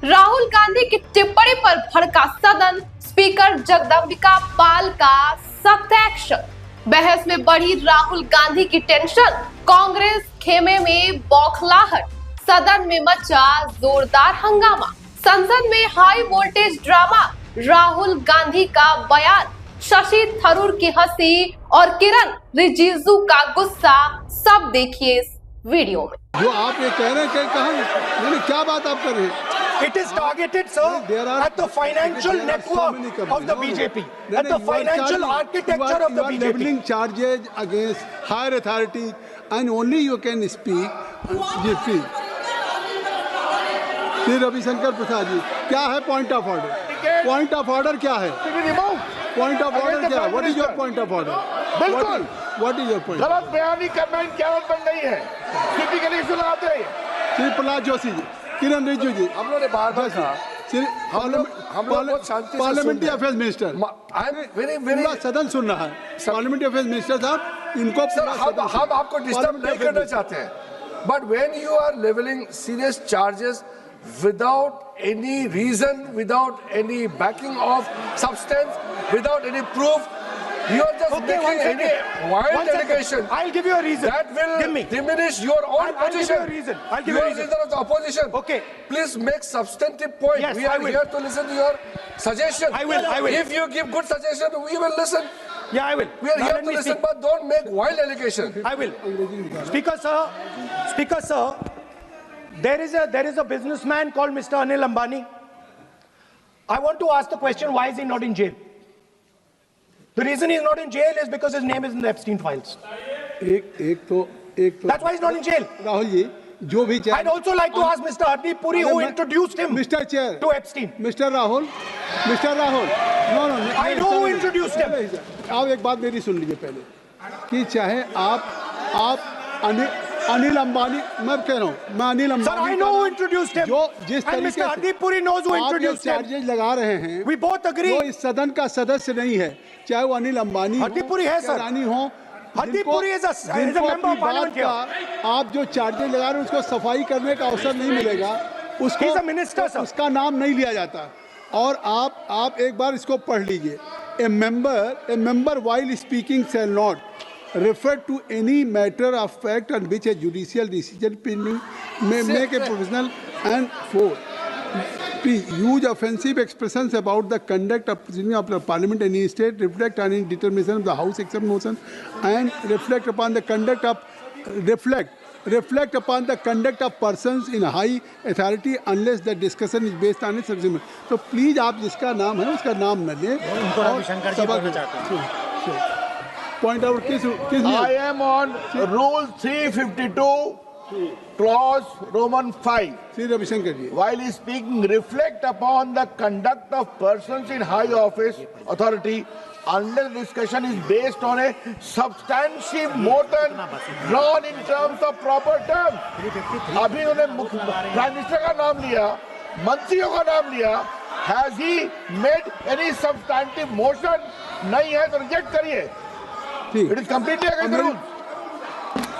राहुल गांधी की टिप्पणी पर भड़का सदन, स्पीकर जगदम्बिका पाल का सख्त एक्शन। बहस में बढ़ी राहुल गांधी की टेंशन, कांग्रेस खेमे में बौखलाहट, सदन में मचा जोरदार हंगामा। संसद में high voltage drama, Rahul Gandhi का बयान, शशि थरूर की हंसी और किरण रिजिजू का गुस्सा, सब देखिए इस वीडियो में। जो आप ये कह रहे हैं कहाँ, क्या बात आप कर रहे हैं? It is targeted, sir, at the financial network of the BJP, at the financial architecture of the BJP. You are leveling charges against higher authorities, and only you can speak. Shri Ravishankar Prasad ji, क्या है point of order? Point of order क्या है? Point of order क्या है? What is your point of order? बिल्कुल, what is your point? गलत बयानी करना इनकी आदत बन गई है, टिपिकली सुनाते हैं। श्री प्रहलाद जोशी जी, किरण रिजिजू जी, हम लोगों ने बार-बार कहा, हम लोग बहुत शांति से पार्लियामेंट्री अफेयर्स मिनिस्टर, पूरा सदन सुन रहा है। पार्लियामेंट्री अफेयर्स मिनिस्टर साहब, इनको हम आपको डिस्टर्ब नहीं करना चाहते हैं, but when you are levelling serious charges without any reason, without any backing of substance, without any proof, you are just making any wild allegation. I'll give you a reason. That will diminish your own position. I'll give you a reason. I'll give you you a are reason. leader of the opposition. Okay. Please make substantive point. Yes, we are I will. here to listen to your suggestion. I will. If you give good suggestion, we will listen. Yeah, I will. We are Now here let to me listen, speak. but don't make wild allegation. I will. Speaker sir, there is a businessman called Mr. Anil Ambani. I want to ask the question, why is he not in jail? The reason he's not in jail is because his name is in the Epstein files. एक तो That's why he's not in jail. Rahul ji, जो भी I'd also like to ask Mr. Hardeep Puri, who introduced him mister chair to Epstein. Mister Rahul, no I know who introduced him. आप एक बात मेरी सुन लीजिए पहले, कि चाहे आप अनिल अंबानी, मैं कह रहा हूँ, मैं Anil Ambani, Sir, I know who introduced him. जो जिस And तरीके Mr. Hardeep Puri knows who introduced him. Charges लगा रहे हैं, We both agree. वो इस सदन का सदस्य नहीं है, चाहे वो अनिल अंबानी Hardeep Puri है सर, रानी हो, Hardeep Puri is a member of parliament here. आप जो चार्जेज लगा रहे हैं उसको सफाई करने का अवसर नहीं मिलेगा, उसको He's a minister, sir. उसका नाम नहीं लिया जाता। और आप एक बार इसको पढ़ लीजिए, a member while speaking shall not refer to any matter of fact on which a judicial decision may make a provisional and for use offensive expressions about the conduct of the parliament in any state, reflect on any determination of the house except motion, and reflect upon the conduct of persons in high authority unless the discussion is based on its substance. तो please आप जिसका नाम है उसका नाम न लें। Point out किस I am on Rule 352, Clause Roman 5. Shri Ravishankar ji, While speaking, reflect upon the conduct of persons in high office authority unless discussion is based on a substantive motion drawn in terms of proper terms. अभी उन्होंने prime minister का नाम लिया, मंत्रियों का नाम लिया. Has he made any substantive motion? नहीं है तो रिजेक्ट करिए. It is completely against the rules.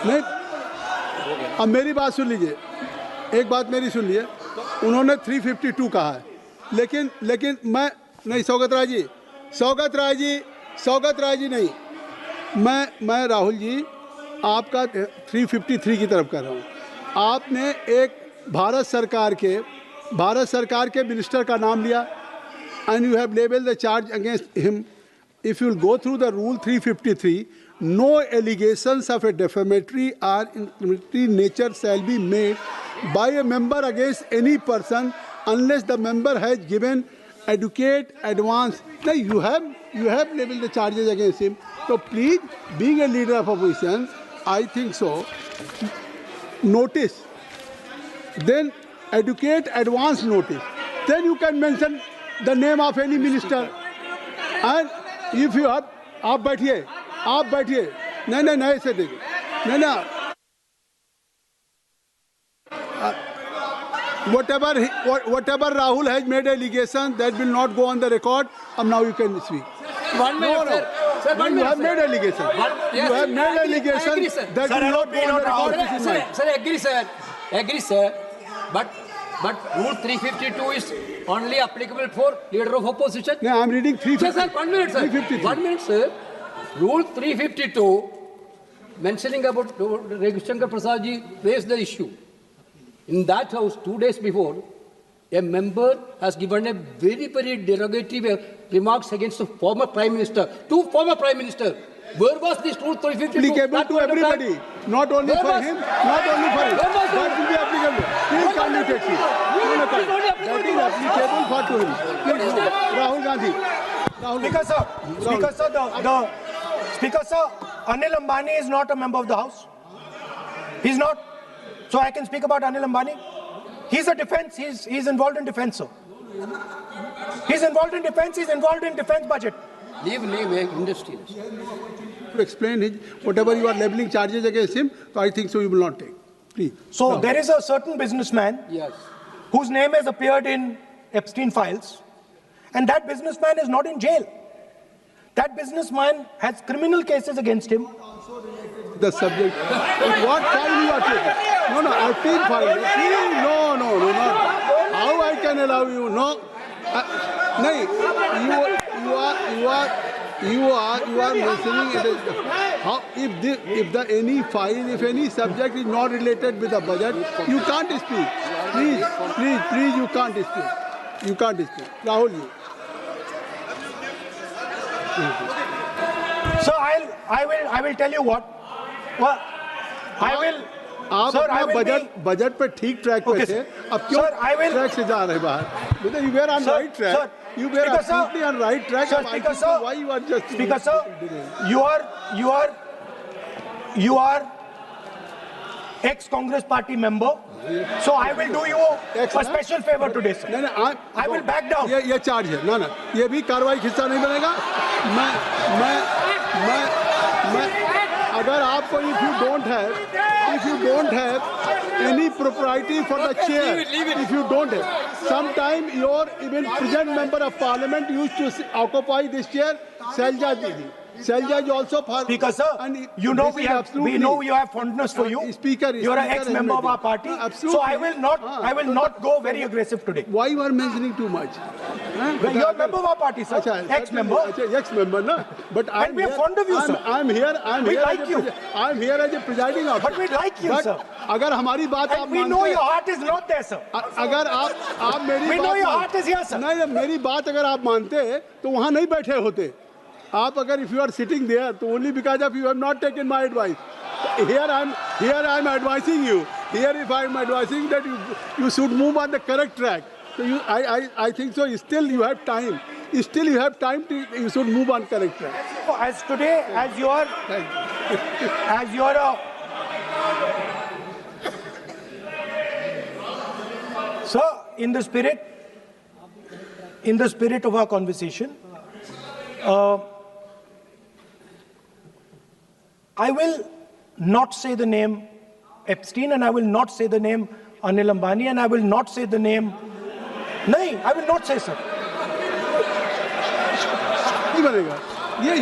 नहीं, अब मेरी बात सुन लीजिए, एक बात मेरी सुन लीजिए, उन्होंने 352 कहा है, लेकिन मैं नहीं, सौगत राय जी नहीं, मैं राहुल जी आपका 353 की तरफ कर रहा हूँ। आपने एक भारत सरकार के मिनिस्टर का नाम लिया, and you have labeled the charge against him. If you will go through the rule 353, no allegations of a defamatory or incriminatory nature shall be made by a member against any person unless the member has given adequate advance. Now you have labeled the charges against him. So please, being a leader of opposition, I think so. Notice, then adequate advance notice. Then you can mention the name of any minister. And if you have, आप बैठिए, नहीं ऐसे देखिए, नहीं, whatever Rahul has made allegation that will not go on the record. Now you can speak. 1 minute, sir. Sir, 1 You minute, have sir. made allegation. You have made allegation that will not go on the record. This is mine. Sir, agree, sir. But But Rule 352 is only applicable for leader of opposition. No, I'm reading Sir, 350. sir, 1 minute, sir. 353. 1 minute, sir. Rule 352, mentioning about Ravi Shankar Prasad ji raised the issue. In that house, 2 days before, a member has given a very, very derogatory remarks against the former Prime Minister, two former Prime Minister. Where was this Rule 352? Applicable That to point of time? everybody, not only Where for was- him, not only for him. Where was it? That will be applicable. Please Where kindly was it? take it. It is only applicable That to is him. applicable for to him. Please, no. Rahul Gandhi. Rahul Speaker sir, Speaker sir, the Speaker sir, Anil Ambani is not a member of the House. He's not. So I can speak about Anil Ambani. He's a defense. He's involved in defense, sir. He's involved in defense. He's involved in defense budget. Leave industry. to explain his, whatever you are leveling charges against him, so I think so you will not take. Please. So No. there is a certain businessman Yes. whose name has appeared in Epstein files, and that businessman is not in jail. That businessman has criminal cases against him. The subject. What file you are taking? No, Epstein file. Please, no, not. How I can allow you? No. No, you are mentioning it is how if any subject is not related with the budget, you can't speak. Please, you can't speak. You can't speak. Rahul, you. So I will tell you what. Well, I will. आप Sir, I अपना will budget पे ठीक track पे Okay, थे sir. अब क्यों Sir, I will- track से जा रहे बाहर मतलब you were on Sir, right track sir, you were Speaker, sir. absolutely on right track Sir, अब I Speaker, think sir. why you are just Speaker sir, you are ex-Congress party member. So I will do you Ex, a na? special favor today, sir. नहीं I will back down. ये charge है ना ये भी कार्रवाई का हिस्सा नहीं बनेगा मैं अगर आपको if you don't have any propriety for the chair if you don't have sometime your even present member of parliament used to occupy this chair Selja is also for Speaker sir, and you know this is we know you have fondness for you. Speaker You are an Speaker ex-member has of our made party. it. Absolutely. So I will not go very aggressive today. why you are mentioning too much You are a member of our party, sir. अच्छा, Ex-member. ex-member ना but And we are fond of you, sir. I'm here We as like a you. I'm here as a presiding officer But we like you, But sir. अगर हमारी बात आप And we मानते know हैं- your heart is not there, sir. अगर आप मेरी We बात know your मान- heart is here, sir. नहीं मेरी बात अगर आप मानते तो वहाँ नहीं बैठे होते आप अगर if you are sitting there तो only because of you have not taken my advice here I'm advising you here if I'm advising that you should move on the correct track so I think so still you have time you should move on correct track As today, as you are a sir, in the spirit of our conversation, I will not say the name Epstein, and I will not say the name Anil Ambani, and I will not say the name. No, I will not say, sir. नहीं बनेगा ये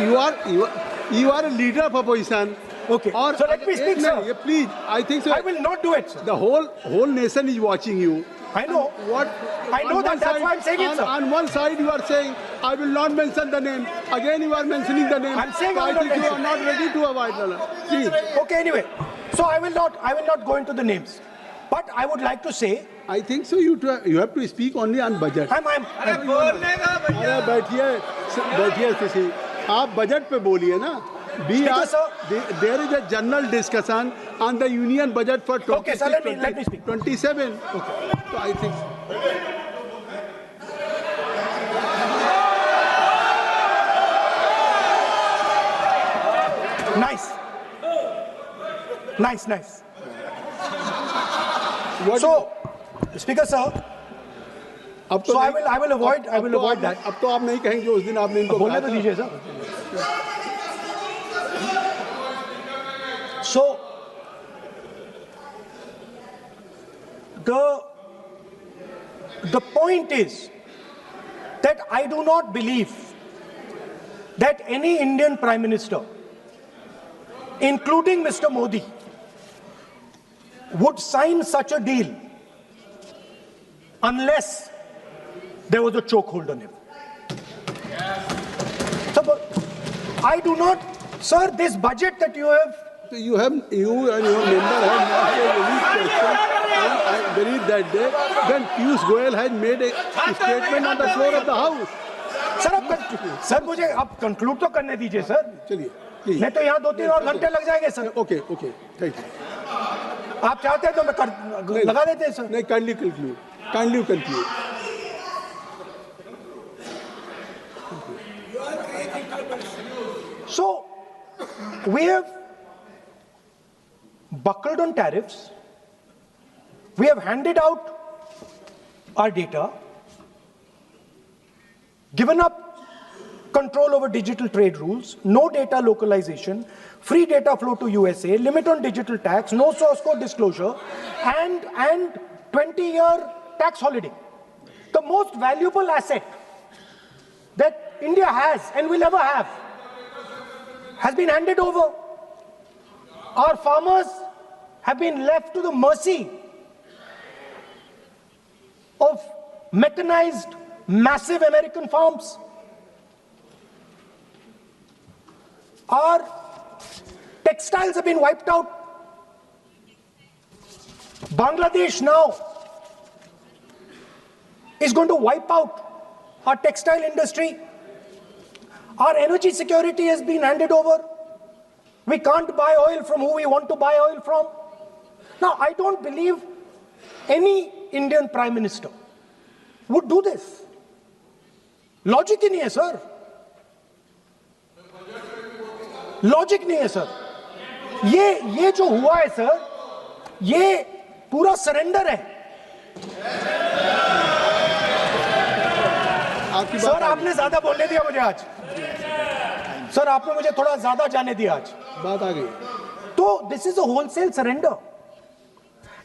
you are a leader of opposition Okay. और So let me speak, sir. ये please I think so I will not do it, sir. the whole nation is watching you I know. What? I know on that, one that's side- why I'm saying it, sir. On one side you are saying, I will not mention the name. Again you are mentioning the name. I'm saying So I will I not think you are mention. not ready to avoid the Please. Okay, anyway. So I will not go into the names. But I would like to say, I think so you have to speak only on budget. अरे बैठिए किसी आप budget पे बोलिए ना Speaker, sir. There is a general discussion on the union budget for 26, Okay, sir, let me speak. 27. Okay. So I think nice. what So, Speaker, sir, अब तो so I नहीं- will avoid that. अब तो आप नहीं कहेंगे उस दिन आपने इनको बोलने कहा तो था। दीजिए, sir. So, the point is that I do not believe that any Indian Prime Minister, including Mr. Modi, would sign such a deal unless there was a chokehold on him. So, I do not, sir, this budget that you have. You and your member have not made any question, and I believe that day when Piyush Goyal had made a statement on the floor of the House. Sir मुझे आप conclude तो करने दीजिए sir. चलिए, please. नहीं तो यहाँ 2-3 और घंटे लग जाएंगे सर. Okay, thank you. आप चाहते हैं तो मैं लगा देते हैं सर. नहीं, kindly conclude. So, we have buckled on tariffs. We have handed out our data, given up control over digital trade rules, no data localization, free data flow to USA, limit on digital tax, no source code disclosure, and 20-year tax holiday. The most valuable asset that India has and will ever have has been handed over. Our farmers have been left to the mercy of mechanized, massive American farms. Our textiles have been wiped out. Bangladesh now is going to wipe out our textile industry. Our energy security has been handed over. We can't buy oil from who we want to buy oil from. Now, I don't believe any Indian Prime Minister would do this. Logic ही नहीं है sir. Logic नहीं है sir. ये जो हुआ है sir, ये पूरा सरेंडर है. सर आपने ज्यादा बोलने दिया मुझे आज. सर आपने मुझे थोड़ा ज्यादा जाने दिया आज. बात आ गई. तो this is a wholesale surrender,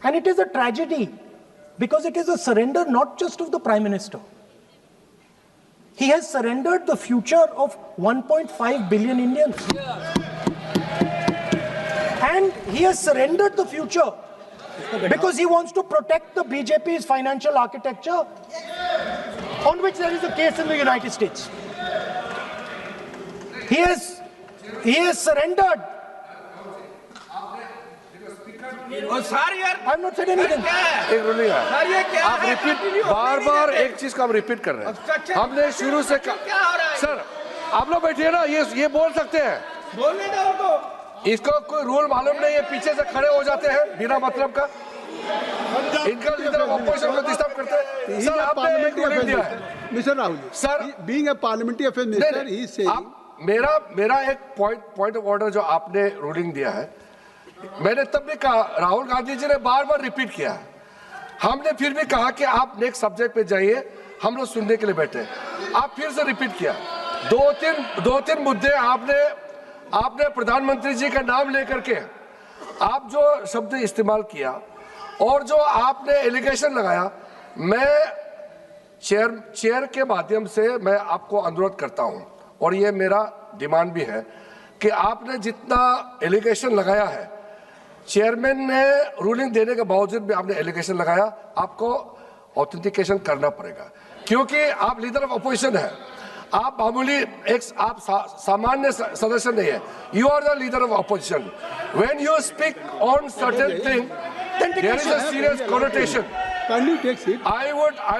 and it is a tragedy because it is a surrender not just of the Prime Minister. He has surrendered the future of 1.5 billion Indians. And he has surrendered the future because he wants to protect the BJP's financial architecture, on which there is a case in the United States. He has surrendered. I'm not saying anything. एक ruling है. आप repeat बार एक चीज को हम repeat कर रहे हैं. हमने शुरू से सर आप लोग बैठिए ना. ये बोल सकते हैं. बोलने दो तो. इसको कोई रूल मालूम नहीं है. पीछे से खड़े हो जाते हैं बिना मतलब का. इनका लीडर ऑपोजिशन को डिस्टर्ब करते हैं. सर आपने एक रूलिंग दिया है. Mister Rahul ji, sir being a parliamentary affair minister ही से मेरा एक पॉइंट ऑफ ऑर्डर जो आपने रूलिंग दिया है, मैंने तब भी कहा, राहुल गांधी जी ने बार रिपीट किया. हमने फिर भी कहा कि आप नेक्स्ट सब्जेक्ट पे जाइए, हम लोग सुनने के लिए बैठे. आप फिर से रिपीट किया. दो तीन मुद्दे आपने प्रधानमंत्री जी का नाम लेकर के आप जो शब्द इस्तेमाल किया और जो आपने एलिगेशन लगाया, मैं चेयर के माध्यम से मैं आपको अनुरोध करता हूं और ये मेरा डिमांड भी है कि आपने जितना एलिगेशन लगाया है, चेयरमैन ने रूलिंग देने के बावजूद भी आपने एलिगेशन लगाया, आपको ऑथेंटिकेशन करना पड़ेगा. क्योंकि आप लीडर ऑफ अपोजिशन है. आप मामूली आप सामान्य सदस्य नहीं है. You are the leader of opposition. When you speak on certain thing, there is a serious connotation. I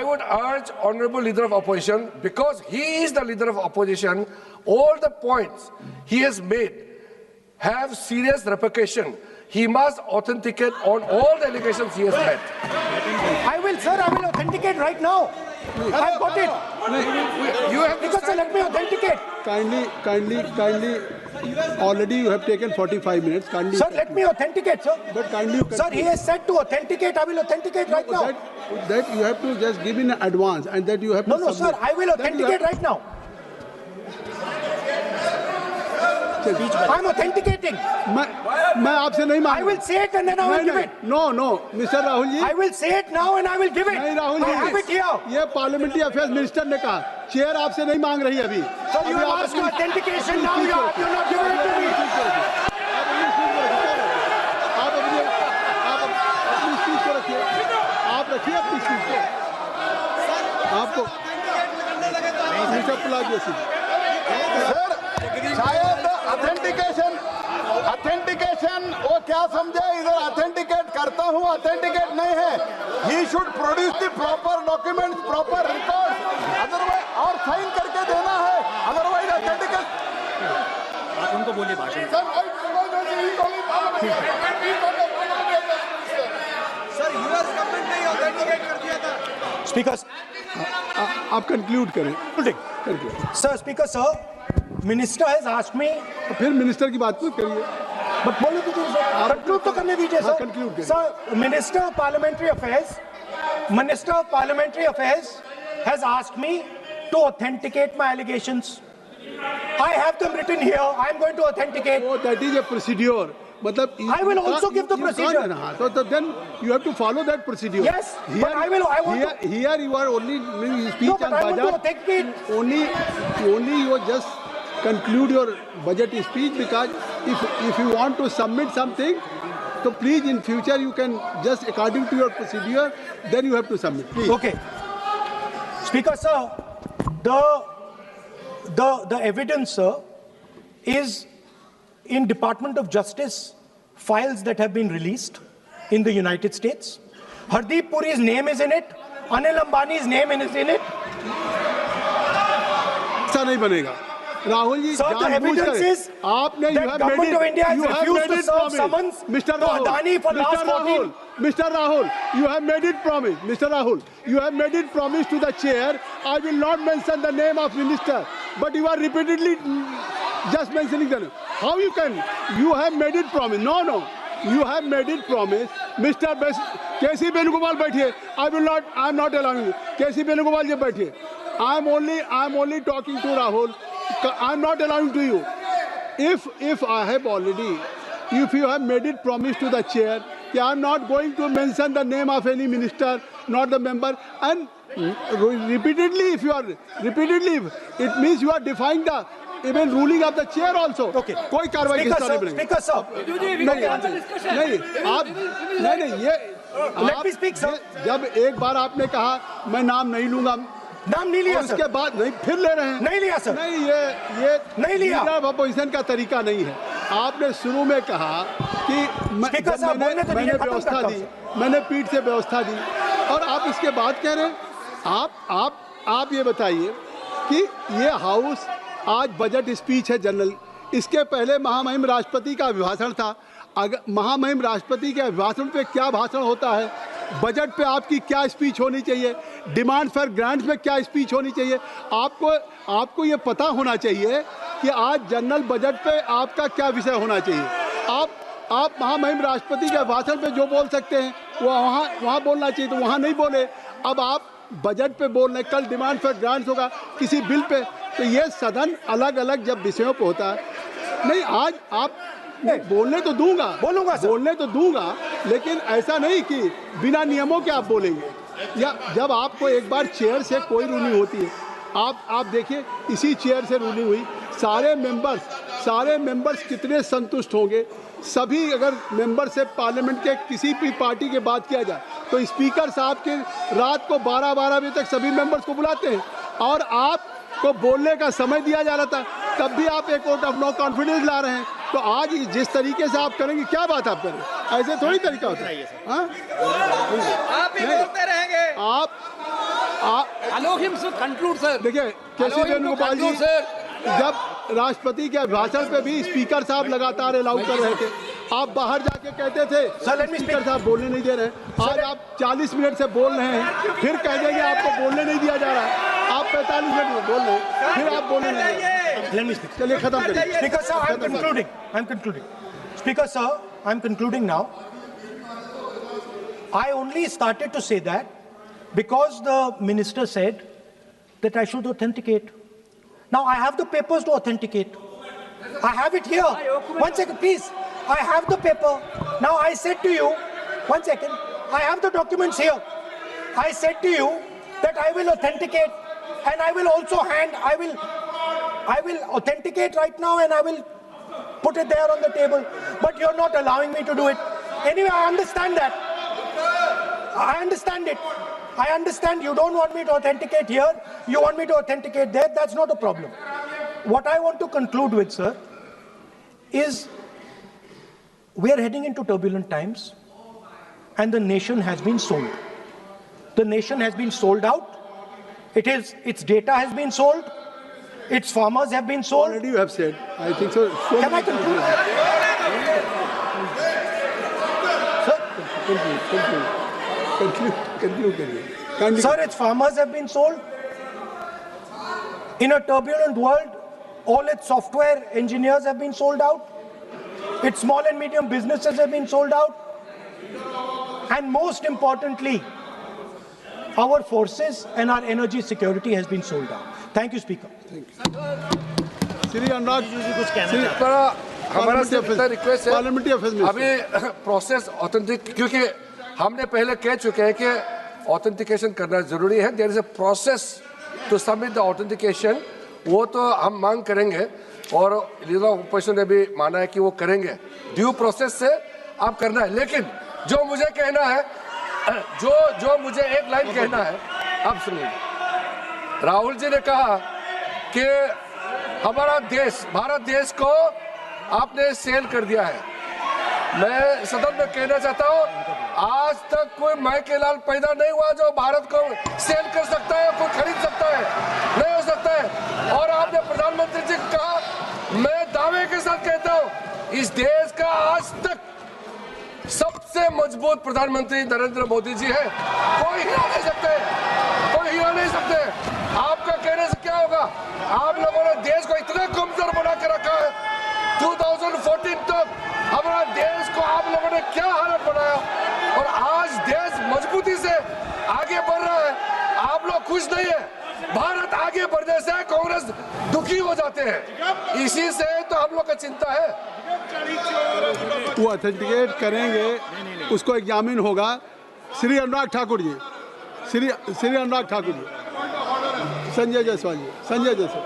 would urge Honorable Leader of Opposition, because he is the Leader of Opposition, all the points he has made have serious repercussion. He must authenticate on all the allegations he has made. I will authenticate right now. I've got it. You have because let me authenticate. Kindly. Already you have taken 45 minutes. Kindly. Sir, let me authenticate, sir. But kindly. Sir, he has said to authenticate. I will authenticate right now. That you have to just give in advance, and that you have to. No, sir. I will authenticate right now. I'm authenticating. मैं आपसे नहीं मांग. I will say it and then I will give it. No, Mr. Rahul ji. I will say it now and I will give it. नहीं Rahul ji. I have it here. ये parliamentary affairs minister ने कहा. Chair आपसे नहीं मांग रही अभी. Sir, you have asked for authentication now. You are not giving it to me. आप अपनी स्पीच को रखिए. आप रखिए अपनी स्पीच को. आपको मिस्टर पलाजियो सर शायद ऑथेंटिकेशन वो क्या समझे, इधर ऑथेंटिकेट करता हूँ, ऑथेंटिकेट नहीं है। He should produce the proper documents, proper record, otherwise और साइन करके देना है, अदरवाइज ऑथेंटिकेट। आप उनको बोलिए भाषण। सर यूएस गवर्नमेंट ने ऑथेंटिकेट कर दिया था। Speaker, आप कंक्लूड करें। sir, Speaker, sir, Minister has asked me. फिर मिनिस्टर की बात मत करिए। But बोलो तो conclude तो करने दीजिए हाँ, sir. conclude करिए। Sir, Minister of Parliamentary Affairs has asked me to authenticate my allegations. I have them written here. I am going to authenticate. Oh, that is a procedure. मतलब I will also give the procedure. So then you have to follow that procedure. Yes, but I want to. Here you are only speech No, but and I want to budget. authenticate. Only you just conclude your budget speech, because if you want to submit something, so please in future you can just according to your procedure, then you have to submit. Please. Okay. Speaker, sir, the evidence, sir, is in Department of Justice files that have been released in the United States. Hardeep Puri's name is in it. Anil Ambani's name is in it. ऐसा नहीं बनेगा Rahul ji. Sir, the evidence is आपने that government of India has refused to serve summons Mr. to Adani for last 14. Mr. Rahul, you have made it promise. Mr. Rahul, you have made it promise to the chair. I will not mention the name of minister, but you are repeatedly just mentioning the name. How you can? You have made it promise. No. You have made it promise. Mr. KC Venugopal बैठिए. I am not allowing you. KC Venugopal जी बैठिए. I am only talking to Rahul. I am not allowing to you. If I have already, if you have made it promise to the chair, I am not going to mention the name of any minister, not the member, and repeatedly, it means you are defying the even ruling of the chair also. Okay. कोई कार्रवाई के साथ नहीं बनेगी। Speaker, sir. नहीं ये Let me speak, sir. जब एक बार आपने कहा मैं नाम नहीं लूंगा, नाम नहीं लिया उसके सर। बाद नहीं फिर ले रहे हैं। नहीं लिया सर। नहीं ये नहीं लिया। अपोजिशन का तरीका नहीं है। आपने शुरू में कहा कि स्पीकर साहब बोलने तो मैंने दीजिए, खत्म व्यवस्था करता दी, हूं। मैंने पीठ से व्यवस्था दी, और आप इसके बाद कह रहे हैं। आप ये बताइए कि ये हाउस आज बजट स्पीच है जनरल, इसके पहले महामहिम राष्ट्रपति का अभिभाषण था। अगर महामहिम राष्ट्रपति के अभिभाषण पे क्या भाषण होता है, बजट पे आपकी क्या स्पीच होनी चाहिए, डिमांड फॉर ग्रांट्स में क्या स्पीच होनी चाहिए, आपको ये पता होना चाहिए कि आज जनरल बजट पे आपका क्या विषय होना चाहिए। आप महामहिम राष्ट्रपति के भाषण पे जो बोल सकते हैं वो वहाँ बोलना चाहिए, तो वहाँ नहीं बोले। अब आप बजट पे बोल रहे, कल डिमांड फॉर ग्रांट्स होगा किसी बिल पे, तो ये सदन अलग अलग जब विषयों पे होता है। नहीं, आज आप बोलने तो दूंगा, बोलने तो दूंगा, लेकिन ऐसा नहीं कि बिना नियमों के आप बोलेंगे। या जब आपको एक बार चेयर से कोई रूलिंग होती है, आप देखिए इसी चेयर से रूलिंग हुई, सारे मेंबर्स कितने संतुष्ट होंगे। सभी अगर मेंबर से पार्लियामेंट के किसी भी पार्टी की बात किया जाए तो स्पीकर साहब के रात को 12 बजे तक सभी मेंबर्स को बुलाते हैं, और आपको बोलने का समय दिया जा रहा था, तब भी आप एक वोट ऑफ नो कॉन्फिडेंस ला रहे हैं। तो आज जिस तरीके से आप करेंगे, क्या बात आप करें, ऐसे थोड़ी तरीका होता है। हाँ, आप ही बोलते रहेंगे। आप Allow him to conclude, sir. देखिए केसी वेणुगोपाल जी जब राष्ट्रपति के भाषण पे भी स्पीकर साहब लगातार अलाउ कर रहे थे, आप बाहर जाके कहते थे स्पीकर साहब बोलने नहीं दे रहे। आज आप 40 मिनट से बोल रहे हैं, फिर कह देंगे आपको बोलने नहीं दिया जा रहा है। आप 45 मिनट में बोल रहे हैं, फिर आप बोलने नहीं। चलिए खत्म करिए। Speaker sir, I'm concluding. Speaker sir, I'm concluding now. I only started to say that because the minister said that I should authenticate. Now I have the papers to authenticate. I have it here. 1 second, please. I have the paper. Now I said to you, 1 second, I have the documents here. I said to you that I will authenticate, and I will also I will authenticate right now, and I will put it there on the table. But you're not allowing me to do it. Anyway, I understand that. I understand it. I understand you don't want me to authenticate here, you want me to authenticate there, that's not a problem. What I want to conclude with, sir, is we are heading into turbulent times and the nation has been sold. The nation has been sold out. Its data has been sold. Its farmers have been sold. Already you have said. I think so. Can I conclude? Conclude. Sir, its farmers have been sold. In a turbulent world, all its software engineers have been sold out. Its small and medium businesses have been sold out. And most importantly, our forces and our energy security has been sold out. Thank you, Speaker. Shri Anurag हमारा सिर्फ इतना request है parliamentary affairs में अभी process authentic, क्योंकि हमने पहले कह चुके हैं कि ऑथेंटिकेशन करना जरूरी है. There is a process to submit the authentication. वो तो हम मांग करेंगे और लीडर ऑफ ऑपोजिशन ने भी माना है कि वो करेंगे. ड्यू प्रोसेस से आप करना है. लेकिन जो मुझे कहना है, जो मुझे एक लाइन कहना है, आप सुनिए. राहुल जी ने कहा कि हमारा देश, भारत देश को आपने सेल कर दिया है. मैं सदन में कहना चाहता हूं, आज तक कोई माइके लाल पैदा नहीं हुआ जो भारत को सेल कर सकता है, कोई खरीद सकता है, नहीं हो सकता है. और आपने प्रधानमंत्री जी को कहा, मैं दावे के साथ कहता हूं, इस देश का आज तक सबसे मजबूत प्रधानमंत्री नरेंद्र मोदी जी है. कोई हिला नहीं सकते, कोई हिला नहीं सकते. आपका कहने से क्या होगा? आप लोगों ने देश को इतना कमजोर बना के रखा है. 2014 तक हमारा देश को आप लोगों ने क्या हालत बनाया, और आज देश मजबूती से आगे बढ़ रहा है. आप लोग खुश नहीं है. भारत आगे बढ़ने से कांग्रेस दुखी हो जाते हैं. इसी से तो हम लोग का चिंता है. वो ऑथेंटिकेट करेंगे, उसको एग्जामिन होगा. Shri Anurag Thakur ji, Shri Anurag Thakur ji, Sanjay Jaiswal ji, Sanjay Jaiswal.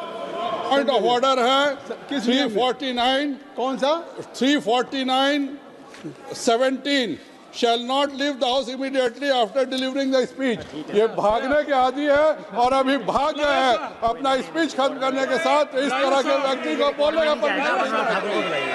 Point of order है 349. कौन सा? 349(17) shall not leave the house immediately after delivering the speech. ये भागने के आदि है और अभी भाग गए हैं अपना स्पीच खत्म करने के साथ. इस तरह के व्यक्ति को बोलने का परमिशन नहीं.